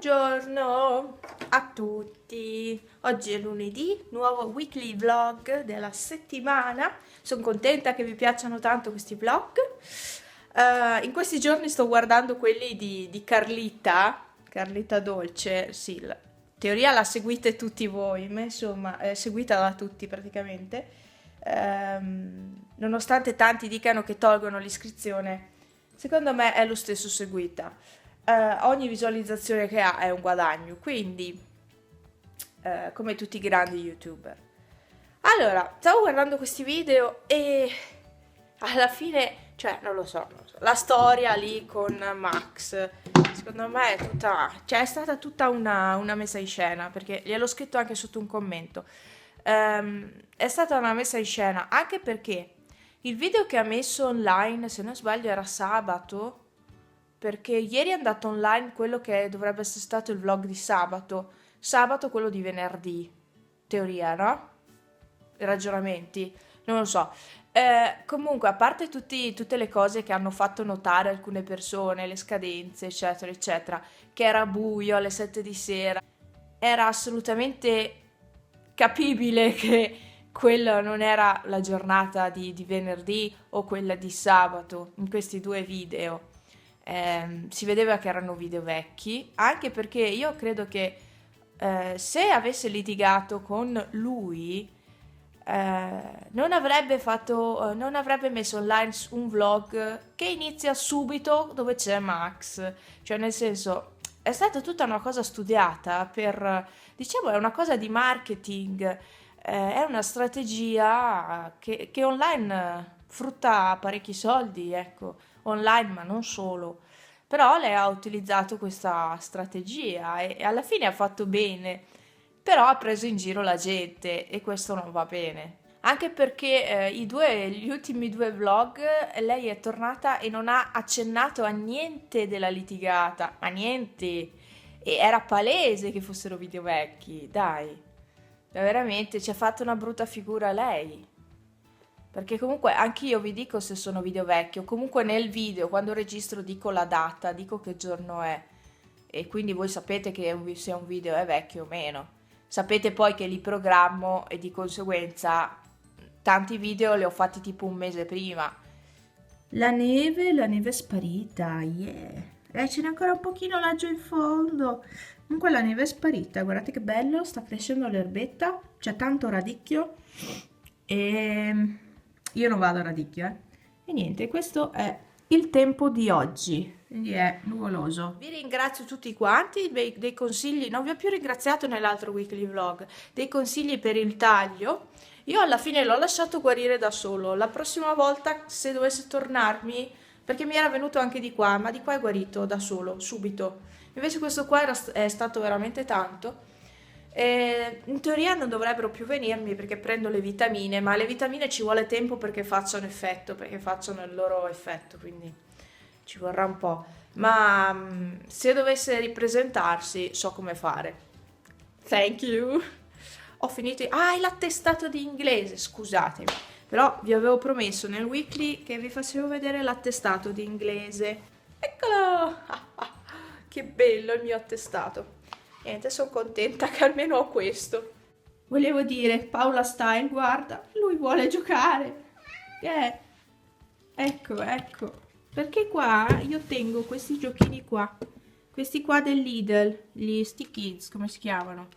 Buongiorno a tutti, oggi è lunedì, nuovo weekly vlog della settimana. Sono contenta che vi piacciono tanto questi vlog. In questi giorni sto guardando quelli di Carlita Dolce, sì, in teoria la seguite tutti voi, ma insomma è seguita da tutti praticamente. Nonostante tanti dicano che tolgono l'iscrizione, secondo me è lo stesso seguita. Ogni visualizzazione che ha è un guadagno, quindi come tutti i grandi youtuber. Allora, stavo guardando questi video e alla fine, cioè, non lo so, la storia lì con Max, secondo me è tutta, cioè è stata tutta una messa in scena, perché gliel'ho scritto anche sotto un commento. È stata una messa in scena, anche perché il video che ha messo online, se non sbaglio, era sabato, perché ieri è andato online quello che dovrebbe essere stato il vlog di sabato quello di venerdì, teoria, no? Ragionamenti, non lo so. Comunque, a parte tutte le cose che hanno fatto notare alcune persone, le scadenze, eccetera, eccetera, che era buio alle 7 di sera, era assolutamente capibile che quella non era la giornata di venerdì o quella di sabato in questi due video. Si vedeva che erano video vecchi, anche perché io credo che se avesse litigato con lui, non avrebbe messo online un vlog che inizia subito dove c'è Max, cioè nel senso è stata tutta una cosa studiata per, diciamo, è una cosa di marketing, è una strategia che online frutta parecchi soldi, ecco, online ma non solo. Però lei ha utilizzato questa strategia e alla fine ha fatto bene, però ha preso in giro la gente e questo non va bene. Anche perché gli ultimi due vlog lei è tornata e non ha accennato a niente della litigata, ma niente. E era palese che fossero video vecchi, dai. Veramente ci ha fatto una brutta figura lei. Perché comunque anch'io vi dico se sono video vecchi, o comunque nel video, quando registro dico la data, dico che giorno è. E quindi voi sapete che se un video è vecchio o meno. Sapete poi che li programmo e di conseguenza tanti video li ho fatti tipo un mese prima. La neve è sparita, yeah. Ce n'è ancora un pochino laggiù in fondo. Comunque la neve è sparita, guardate che bello, sta crescendo l'erbetta, c'è tanto radicchio e io non vado a radicchio, eh. E niente, questo è il tempo di oggi, quindi è nuvoloso. Vi ringrazio tutti quanti dei consigli, non vi ho più ringraziato nell'altro weekly vlog, dei consigli per il taglio. Io alla fine l'ho lasciato guarire da solo, la prossima volta se dovesse tornarmi, perché mi era venuto anche di qua, ma di qua è guarito da solo, subito. Invece questo qua è stato veramente tanto. In teoria non dovrebbero più venirmi perché prendo le vitamine, ma le vitamine ci vuole tempo perché facciano effetto, perché facciano il loro effetto, quindi ci vorrà un po'. Ma se dovesse ripresentarsi, so come fare. Thank you. Ho finito. Ah, l'attestato di inglese, scusatemi. Però vi avevo promesso nel weekly che vi facevo vedere l'attestato di inglese. Eccolo! Che bello il mio attestato. Niente, sono contenta che almeno ho questo. Volevo dire, Paula Style, guarda, lui vuole giocare. Ecco, ecco. Perché qua io tengo questi giochini qua. Questi qua del Lidl, gli Stick Kids, come si chiamano?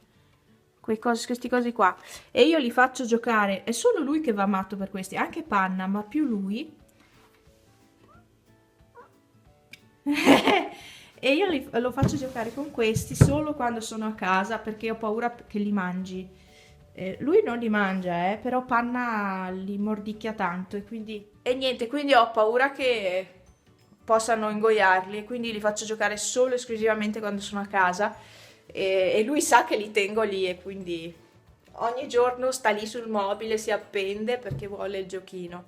Questi cosi qua. E io li faccio giocare. È solo lui che va matto per questi. Anche Panna, ma più lui. E io lo faccio giocare con questi solo quando sono a casa perché ho paura che li mangi. Lui non li mangia, però Panna li mordicchia tanto e quindi... E niente, quindi ho paura che possano ingoiarli e quindi li faccio giocare solo e esclusivamente quando sono a casa e lui sa che li tengo lì e quindi ogni giorno sta lì sul mobile, si appende perché vuole il giochino.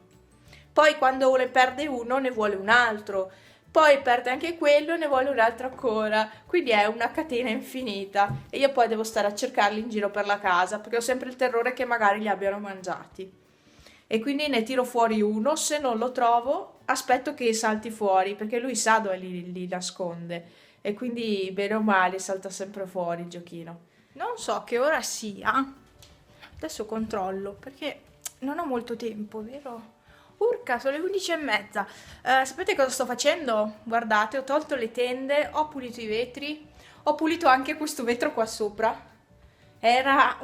Poi quando ne perde uno ne vuole un altro. Poi perde anche quello e ne vuole un altro ancora, quindi è una catena infinita e io poi devo stare a cercarli in giro per la casa perché ho sempre il terrore che magari li abbiano mangiati e quindi ne tiro fuori uno, se non lo trovo aspetto che salti fuori perché lui sa dove li nasconde e quindi bene o male salta sempre fuori il giochino. Non so che ora sia, adesso controllo perché non ho molto tempo, vero? Urca, sono le 11:30. Sapete cosa sto facendo? Guardate, ho tolto le tende, ho pulito i vetri, ho pulito anche questo vetro qua sopra. Era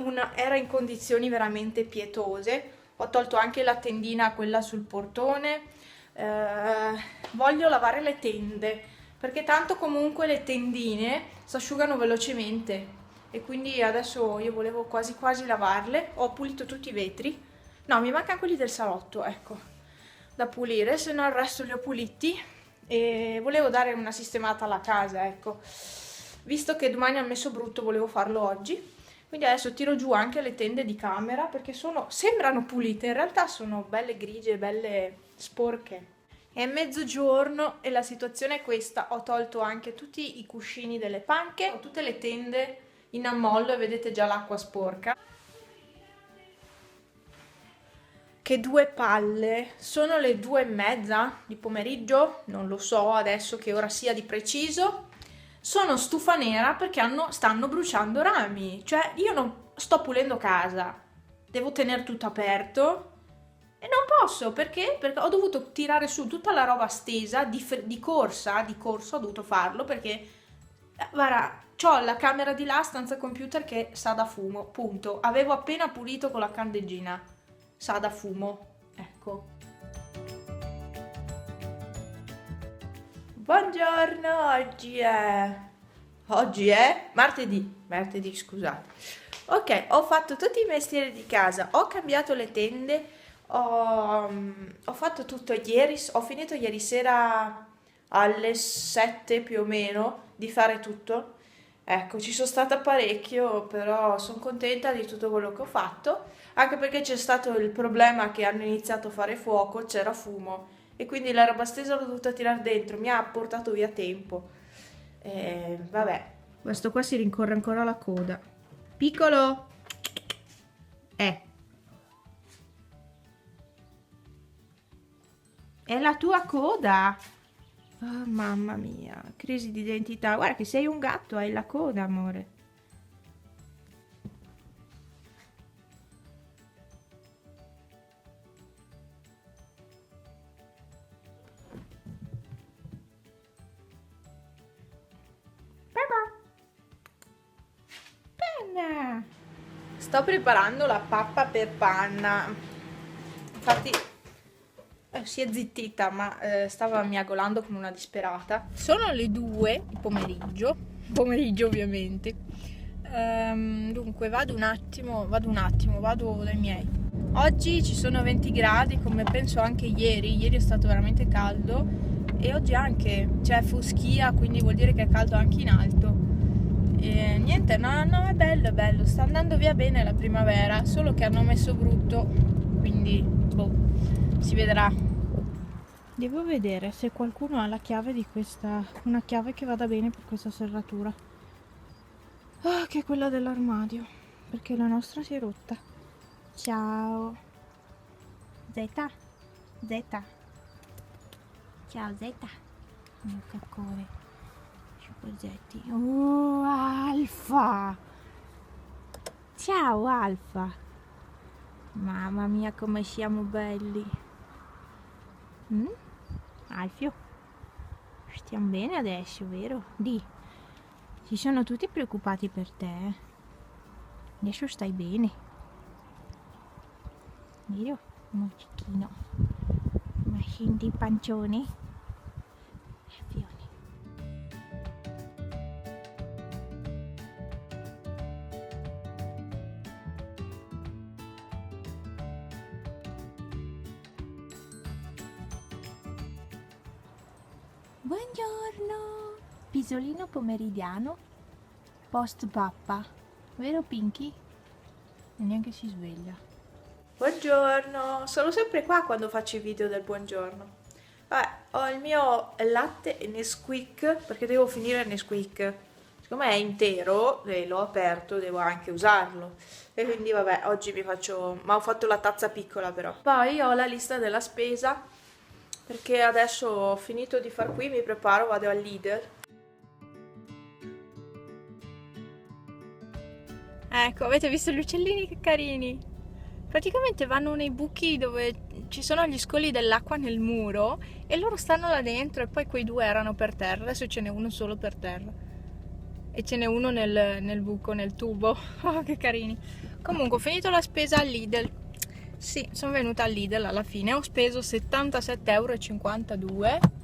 in condizioni veramente pietose. Ho tolto anche la tendina, quella sul portone. Voglio lavare le tende, perché tanto comunque le tendine si asciugano velocemente. E quindi adesso io volevo quasi quasi lavarle. Ho pulito tutti i vetri. No, mi mancano quelli del salotto, ecco, da pulire, se no il resto li ho puliti e volevo dare una sistemata alla casa, ecco. Visto che domani ha messo brutto, volevo farlo oggi. Quindi adesso tiro giù anche le tende di camera perché sembrano pulite, in realtà sono belle grigie, belle sporche. È mezzogiorno e la situazione è questa: ho tolto anche tutti i cuscini delle panche, ho tutte le tende in ammollo e vedete già l'acqua sporca. Che 2 palle, sono le 2:30 di pomeriggio, non lo so adesso che ora sia di preciso. Sono stufa nera perché stanno bruciando rami, cioè io non sto pulendo casa, devo tenere tutto aperto e non posso perché ho dovuto tirare su tutta la roba stesa di corsa ho dovuto farlo perché guarda, c'ho la camera di là, stanza computer, che sa da fumo, punto. Avevo appena pulito con la candeggina, sa da fumo, ecco. Buongiorno, oggi è martedì, scusate. Ok, ho fatto tutti i mestieri di casa, ho cambiato le tende, ho fatto tutto ieri, ho finito ieri sera alle 7 più o meno di fare tutto. Ecco, ci sono stata parecchio, però sono contenta di tutto quello che ho fatto, anche perché c'è stato il problema che hanno iniziato a fare fuoco, c'era fumo e quindi la roba stesa l'ho dovuta tirare dentro, mi ha portato via tempo. Vabbè, questo qua si rincorre ancora la coda. Piccolo! È la tua coda! Oh, mamma mia, crisi di identità. Guarda che sei un gatto, hai la coda, amore. Panna! Sto preparando la pappa per panna. Infatti si è zittita, ma stava miagolando come una disperata. Sono le 2 di pomeriggio ovviamente. Dunque vado dai miei. Oggi ci sono 20 gradi, come penso anche ieri è stato veramente caldo e oggi anche c'è foschia, quindi vuol dire che è caldo anche in alto. E niente, no, è bello, sta andando via bene la primavera, solo che hanno messo brutto, quindi boh, si vedrà. Devo vedere se qualcuno ha la chiave di una chiave che vada bene per questa serratura. Che è quella dell'armadio, perché la nostra si è rotta. Ciao. Zeta. Ciao Zeta. Mio caccone. Sciupogetti. Oh, Alfa. Ciao Alfa. Mamma mia come siamo belli. Alfio, stiamo bene adesso, vero? Si sono tutti preoccupati per te. Adesso stai bene. Vero? Mocchino. Ma senti il pancione? Alfione. Buongiorno, pisolino pomeridiano, post pappa, vero Pinky? E neanche si sveglia. Buongiorno, sono sempre qua quando faccio i video del buongiorno. Vabbè, ho il mio latte Nesquik, perché devo finire Nesquik. Siccome è intero e l'ho aperto, devo anche usarlo. E quindi vabbè, oggi ma ho fatto la tazza piccola però. Poi ho la lista della spesa, perché adesso ho finito di far qui, mi preparo, vado al Lidl. Ecco, avete visto gli uccellini che carini? Praticamente vanno nei buchi dove ci sono gli scoli dell'acqua nel muro e loro stanno là dentro e poi quei due erano per terra, adesso ce n'è uno solo per terra e ce n'è uno nel buco, nel tubo. Oh, che carini. Comunque ho finito la spesa al Lidl. Sì, sono venuta al Lidl alla fine, ho speso 77,52 euro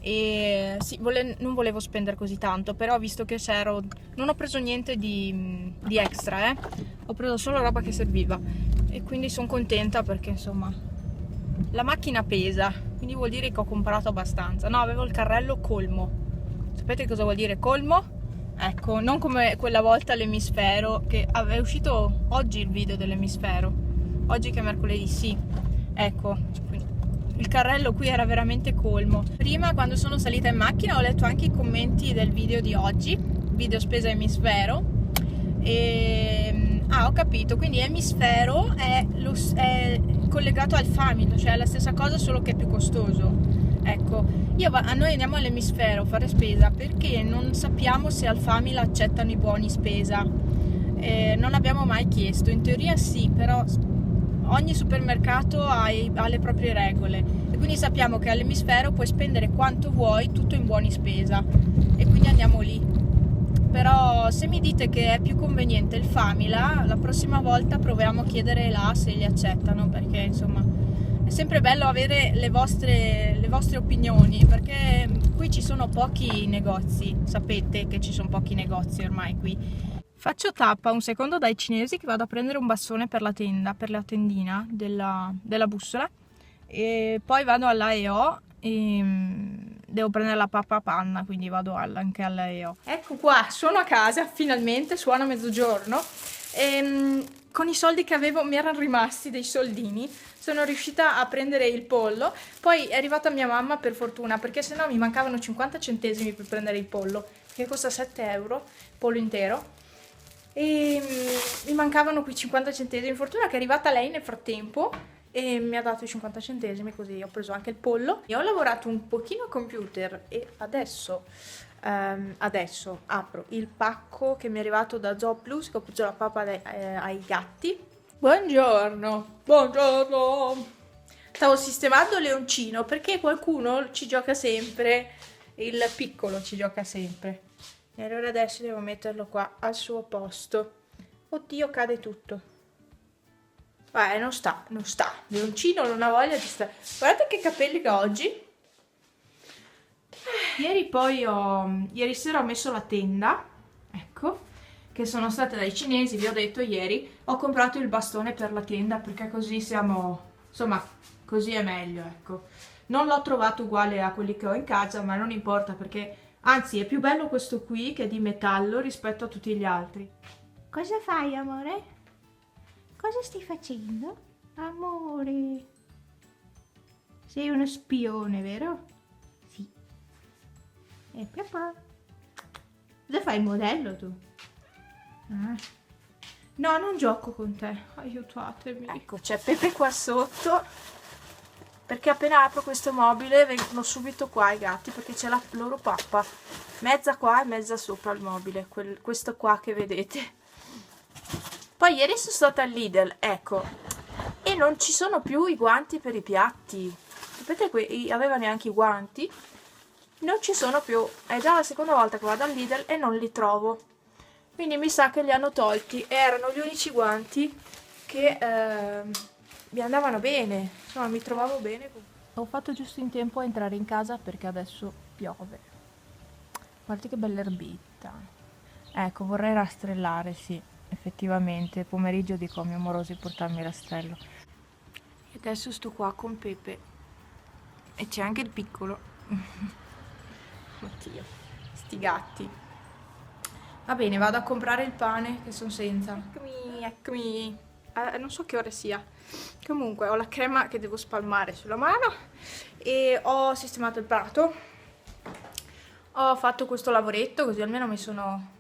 e sì, non volevo spendere così tanto, però visto che c'ero, non ho preso niente di extra, ho preso solo roba che serviva e quindi sono contenta perché insomma la macchina pesa, quindi vuol dire che ho comprato abbastanza. No, avevo il carrello colmo. Sapete cosa vuol dire colmo? Ecco, non come quella volta l'emisfero, che è uscito oggi il video dell'emisfero, oggi che è mercoledì, sì, ecco, il carrello qui era veramente colmo. Prima quando sono salita in macchina ho letto anche i commenti del video di oggi, video spesa emisfero, e ho capito, quindi emisfero è collegato al Familo, cioè è la stessa cosa solo che è più costoso. Ecco, noi andiamo all'emisfero a fare spesa perché non sappiamo se al Famila accettano i buoni spesa. Non abbiamo mai chiesto, in teoria sì, però ogni supermercato ha le proprie regole e quindi sappiamo che all'emisfero puoi spendere quanto vuoi, tutto in buoni spesa e quindi andiamo lì. Però se mi dite che è più conveniente il Famila, la prossima volta proviamo a chiedere là se li accettano, perché insomma è sempre bello avere le vostre opinioni, perché qui ci sono pochi negozi, sapete che ci sono pochi negozi ormai qui. Faccio tappa un secondo dai cinesi che vado a prendere un bastone per la tenda, per la tendina della bussola e poi vado all'AEO e devo prendere la pappa panna, quindi vado anche all'AEO. Ecco qua, sono a casa, finalmente, suona mezzogiorno e con i soldi che avevo mi erano rimasti dei soldini, sono riuscita a prendere il pollo, poi è arrivata mia mamma per fortuna perché sennò mi mancavano 50 centesimi per prendere il pollo, che costa 7 euro, pollo intero. E mi mancavano qui 50 centesimi, fortuna che è arrivata lei nel frattempo e mi ha dato i 50 centesimi, così ho preso anche il pollo. Io ho lavorato un pochino al computer e adesso apro il pacco che mi è arrivato da Zooplus, che ho preso la pappa ai gatti. Buongiorno, buongiorno. Stavo sistemando Leoncino perché qualcuno ci gioca sempre, il piccolo ci gioca sempre. E allora adesso devo metterlo qua al suo posto. Oddio, cade tutto. Non sta. Leoncino non ha voglia di stare. Guardate che capelli che ho oggi. Ieri sera ho messo la tenda, ecco, che sono state dai cinesi, vi ho detto ieri. Ho comprato il bastone per la tenda perché così siamo, insomma, così è meglio, ecco. Non l'ho trovato uguale a quelli che ho in casa, ma non importa perché... Anzi, è più bello questo qui che è di metallo rispetto a tutti gli altri. Cosa fai, amore? Cosa stai facendo? Amore. Sei uno spione, vero? Sì. E papà. Cosa fai, il modello tu? Ah. No, non gioco con te. Aiutatemi. Ecco, c'è Pepe qua sotto. Perché appena apro questo mobile vengono subito qua i gatti perché c'è la loro pappa mezza qua e mezza sopra il mobile, questo qua che vedete. Poi ieri sono stata al Lidl, ecco, e non ci sono più i guanti per i piatti. Sapete, avevano neanche i guanti, non ci sono più, è già la seconda volta che vado al Lidl e non li trovo, quindi mi sa che li hanno tolti. Erano gli unici guanti che mi andavano bene, insomma mi trovavo bene. Ho fatto giusto in tempo a entrare in casa perché adesso piove. Guardate che bella erbetta. Ecco, vorrei rastrellare, sì, effettivamente. Pomeriggio dico a mio moroso di portarmi il rastrello. E adesso sto qua con Pepe. E c'è anche il piccolo. Oddio, sti gatti. Va bene, vado a comprare il pane che sono senza. Eccomi. Non so che ore sia. Comunque ho la crema che devo spalmare sulla mano e ho sistemato il prato. Ho fatto questo lavoretto così almeno mi sono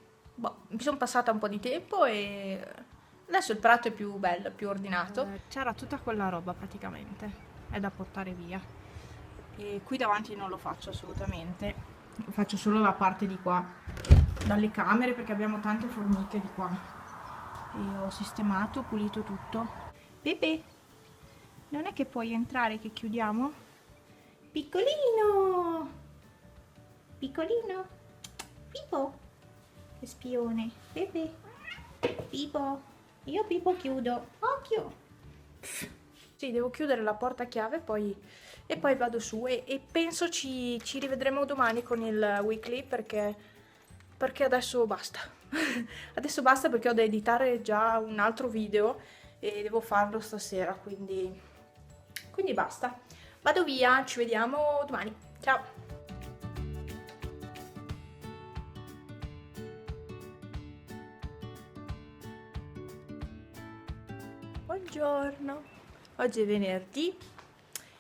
passata un po' di tempo e adesso il prato è più bello, più ordinato. C'era tutta quella roba praticamente, è da portare via. E qui davanti non lo faccio assolutamente, faccio solo la parte di qua, dalle camere perché abbiamo tante formiche di qua. e ho sistemato, pulito tutto. Pepe, non è che puoi entrare che chiudiamo? Piccolino! Piccolino! Pipo! Che spione! Pepe! Pipo! Io Pipo chiudo! Occhio! Sì, devo chiudere la porta a chiave e poi vado su e penso ci rivedremo domani con il weekly perché adesso basta. Adesso basta perché ho da editare già un altro video e devo farlo stasera, quindi basta. Vado via, ci vediamo domani. Ciao! Buongiorno, oggi è venerdì.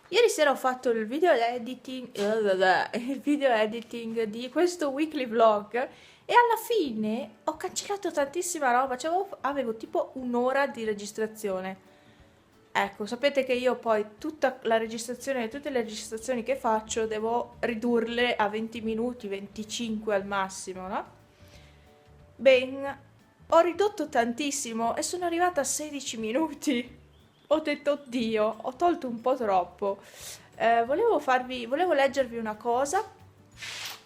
Ieri sera ho fatto il video editing di questo weekly vlog e alla fine ho cancellato tantissima roba, cioè avevo tipo un'ora di registrazione. Ecco, sapete che io poi tutta la registrazione, tutte le registrazioni che faccio devo ridurle a 20 minuti, 25 al massimo, no? Ben, ho ridotto tantissimo e sono arrivata a 16 minuti. Ho detto, oddio, ho tolto un po' troppo. Volevo leggervi una cosa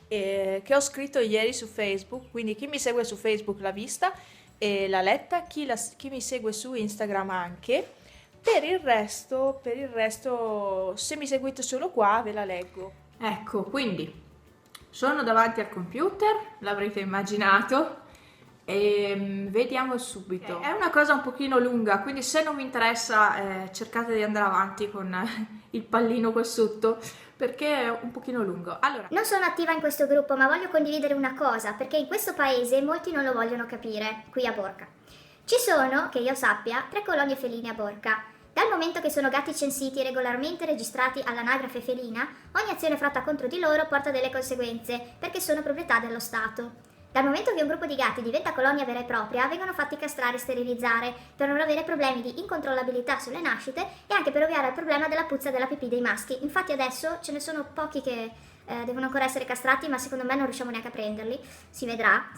che ho scritto ieri su Facebook, quindi chi mi segue su Facebook l'ha vista e l'ha letta, chi mi segue su Instagram anche. Per il resto, se mi seguite solo qua, ve la leggo. Ecco, quindi sono davanti al computer, l'avrete immaginato. E vediamo subito. È una cosa un pochino lunga, quindi se non vi interessa cercate di andare avanti con il pallino qua sotto, perché è un pochino lungo. Allora, non sono attiva in questo gruppo, ma voglio condividere una cosa, perché in questo paese molti non lo vogliono capire, qui a Borca. Ci sono, che io sappia, 3 colonie feline a Borca. Dal momento che sono gatti censiti e regolarmente registrati all'anagrafe felina, ogni azione fatta contro di loro porta delle conseguenze, perché sono proprietà dello Stato. Dal momento che un gruppo di gatti diventa colonia vera e propria, vengono fatti castrare e sterilizzare per non avere problemi di incontrollabilità sulle nascite e anche per ovviare al problema della puzza della pipì dei maschi. Infatti adesso ce ne sono pochi che devono ancora essere castrati, ma secondo me non riusciamo neanche a prenderli. Si vedrà.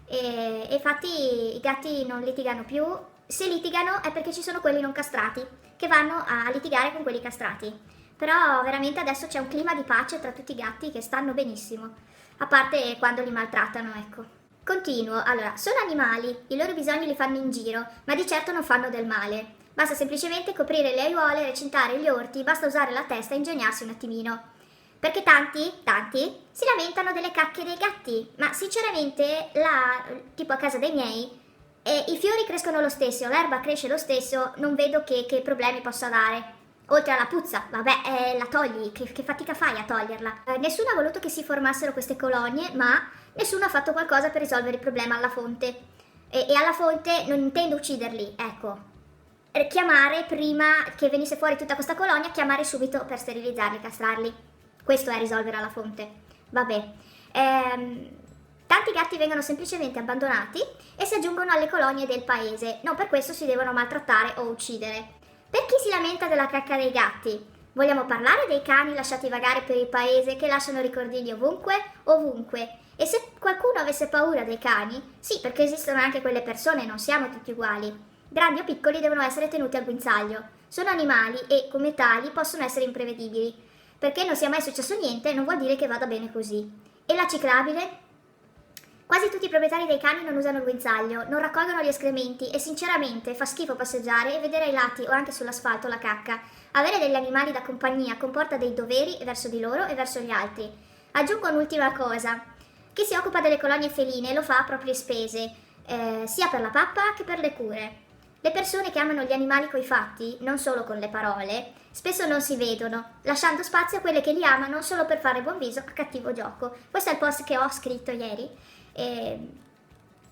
E infatti i gatti non litigano più. Se litigano è perché ci sono quelli non castrati, che vanno a litigare con quelli castrati. Però veramente adesso c'è un clima di pace tra tutti i gatti che stanno benissimo. A parte quando li maltrattano, ecco. Continuo, allora, sono animali, i loro bisogni li fanno in giro, ma di certo non fanno del male. Basta semplicemente coprire le aiuole, recintare gli orti, basta usare la testa e ingegnarsi un attimino. Perché tanti, si lamentano delle cacche dei gatti, ma sinceramente là, tipo a casa dei miei, i fiori crescono lo stesso, l'erba cresce lo stesso, non vedo che problemi possa dare. Oltre alla puzza, vabbè, la togli, che fatica fai a toglierla? Nessuno ha voluto che si formassero queste colonie, ma nessuno ha fatto qualcosa per risolvere il problema alla fonte. E alla fonte non intendo ucciderli, ecco. Chiamare prima che venisse fuori tutta questa colonia, chiamare subito per sterilizzarli, castrarli. Questo è risolvere alla fonte. Vabbè. Tanti gatti vengono semplicemente abbandonati e si aggiungono alle colonie del paese. Non per questo si devono maltrattare o uccidere. Per chi si lamenta della cacca dei gatti, vogliamo parlare dei cani lasciati vagare per il paese che lasciano ricordini ovunque? E se qualcuno avesse paura dei cani, sì, perché esistono anche quelle persone, non siamo tutti uguali. Grandi o piccoli devono essere tenuti al guinzaglio. Sono animali e, come tali, possono essere imprevedibili. Perché non sia mai successo niente non vuol dire che vada bene così. E la ciclabile? Quasi tutti i proprietari dei cani non usano il guinzaglio, non raccolgono gli escrementi e sinceramente fa schifo passeggiare e vedere ai lati o anche sull'asfalto la cacca. Avere degli animali da compagnia comporta dei doveri verso di loro e verso gli altri. Aggiungo un'ultima cosa. Chi si occupa delle colonie feline lo fa a proprie spese, sia per la pappa che per le cure. Le persone che amano gli animali coi fatti, non solo con le parole, spesso non si vedono, lasciando spazio a quelle che li amano solo per fare buon viso a cattivo gioco. Questo è il post che ho scritto ieri. E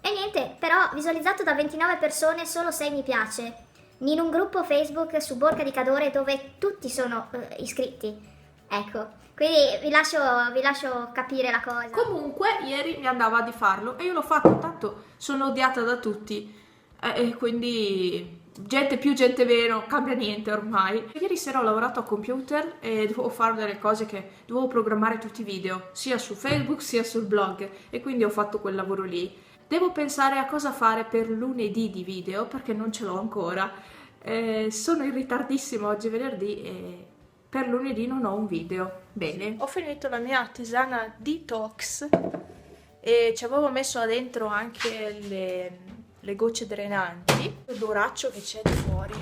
niente, però visualizzato da 29 persone solo 6 mi piace, in un gruppo Facebook su Borca di Cadore dove tutti sono iscritti. Ecco, quindi vi lascio capire la cosa. Comunque ieri mi andava di farlo e io l'ho fatto, tanto sono odiata da tutti e quindi gente più gente meno, cambia niente ormai. Ieri sera ho lavorato a computer e dovevo fare delle cose che dovevo programmare tutti i video, sia su Facebook sia sul blog, e quindi ho fatto quel lavoro lì. Devo pensare a cosa fare per lunedì di video perché non ce l'ho ancora. Sono in ritardissimo oggi è venerdì e per lunedì non ho un video. Bene, ho finito la mia tisana detox e ci avevo messo dentro anche le gocce drenanti. L'odoraccio che c'è di fuori.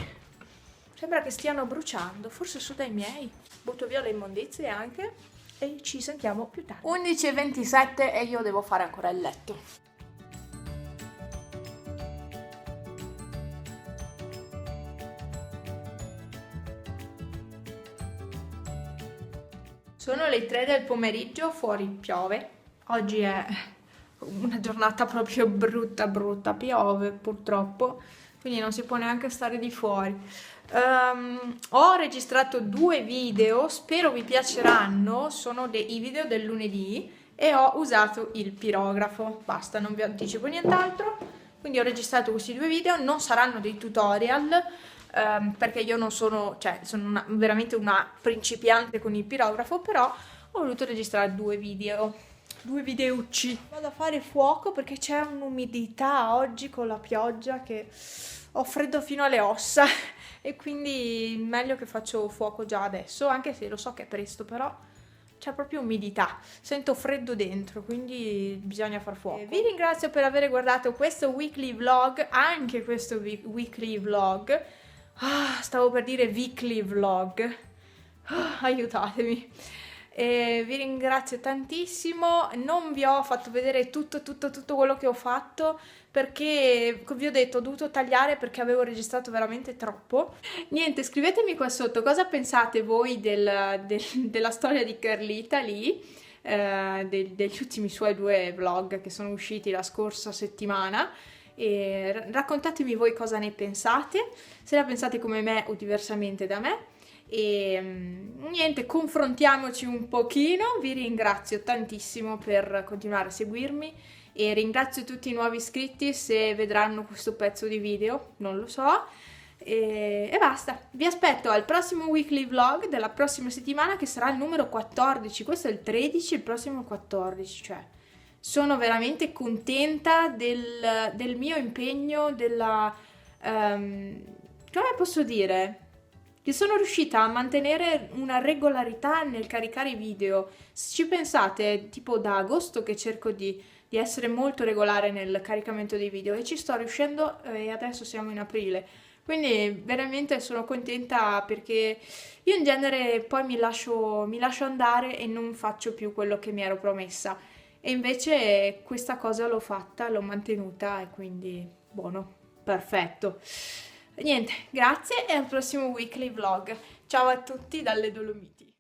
Sembra che stiano bruciando, forse su dai miei. Butto via le immondizie anche e ci sentiamo più tardi. 11:27 e io devo fare ancora il letto. Sono le 3 del pomeriggio, fuori piove. Oggi è una giornata proprio brutta, piove purtroppo, quindi non si può neanche stare di fuori. Ho registrato 2 video, spero vi piaceranno, sono i video del lunedì e ho usato il pirografo, basta, non vi anticipo nient'altro. Quindi ho registrato questi 2 video, non saranno dei tutorial, perché io non sono, cioè sono veramente una principiante con il pirografo, però ho voluto registrare 2 videoucci. Vado a fare fuoco perché c'è un'umidità oggi con la pioggia che ho freddo fino alle ossa e quindi meglio che faccio fuoco già adesso, anche se lo so che è presto, però c'è proprio umidità, sento freddo dentro, quindi bisogna far fuoco. Vi ringrazio per aver guardato questo weekly vlog, anche questo weekly vlog. Stavo per dire weekly vlog. Aiutatemi. Vi ringrazio tantissimo. Non vi ho fatto vedere tutto quello che ho fatto perché, come vi ho detto, ho dovuto tagliare perché avevo registrato veramente troppo. Niente, scrivetemi qua sotto cosa pensate voi della storia di Carlita lì, degli ultimi suoi 2 vlog che sono usciti la scorsa settimana. E raccontatemi voi cosa ne pensate, se la pensate come me o diversamente da me. E niente, confrontiamoci un pochino. Vi ringrazio tantissimo per continuare a seguirmi e ringrazio tutti i nuovi iscritti se vedranno questo pezzo di video, non lo so. E basta, vi aspetto al prossimo weekly vlog della prossima settimana che sarà il numero 14. Questo è il 13, il prossimo è il 14, cioè sono veramente contenta del mio impegno, come posso dire? Che sono riuscita a mantenere una regolarità nel caricare i video. Se ci pensate, tipo da agosto che cerco di essere molto regolare nel caricamento dei video e ci sto riuscendo e adesso siamo in aprile. Quindi veramente sono contenta perché io in genere poi mi lascio andare e non faccio più quello che mi ero promessa. E invece questa cosa l'ho fatta, l'ho mantenuta e quindi buono, perfetto. Niente, grazie e al prossimo weekly vlog. Ciao a tutti dalle Dolomiti.